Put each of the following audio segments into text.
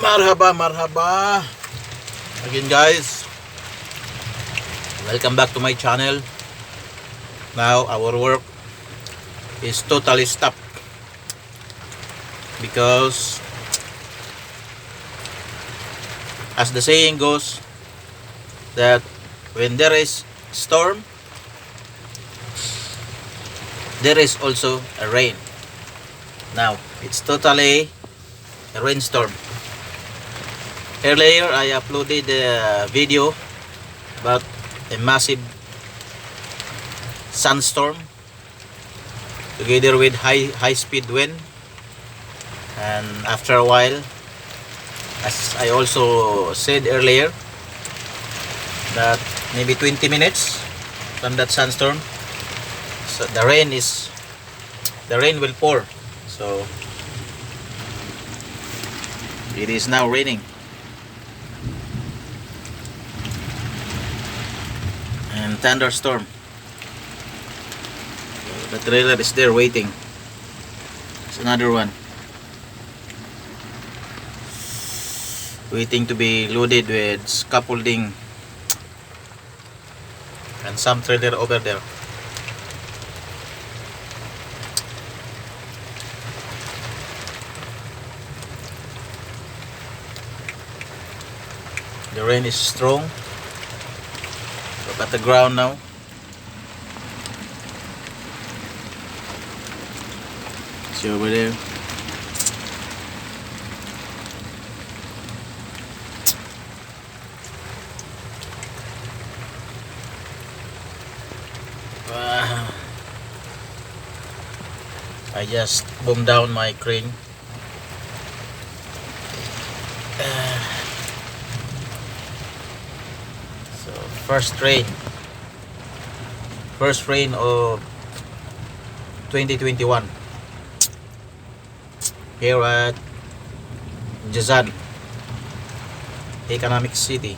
Marhaba, marhaba. Again guys, welcome back to my channel. Now our work is totally stopped because, as the saying goes, that when there is storm, there is also a rain. Now it's totally a rainstorm. Earlier I uploaded a video about a massive sandstorm together with high speed wind, and after a while, as I also said earlier, that maybe 20 minutes from that sandstorm, so the rain will pour. So it is now raining, and thunderstorm. So the trailer is there waiting. It's another one waiting to be loaded with scaffolding and some trailer over there. The rain is strong. Look at the ground now. See over there. I just boomed down my crane. So first rain of 2021 here at Jazan, economic city.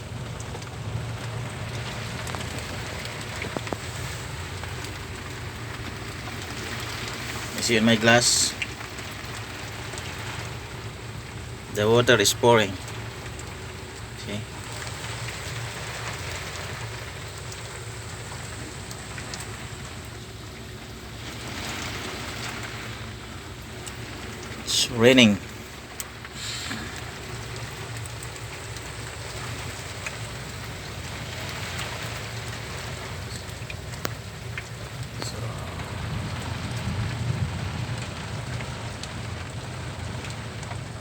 You see in my glass, the water is pouring. See? It's raining.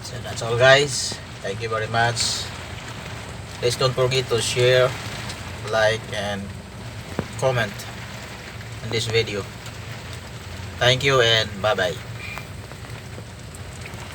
So that's all guys. Thank you very much. Please don't forget to share, like, and comment on this video. Thank you and bye bye.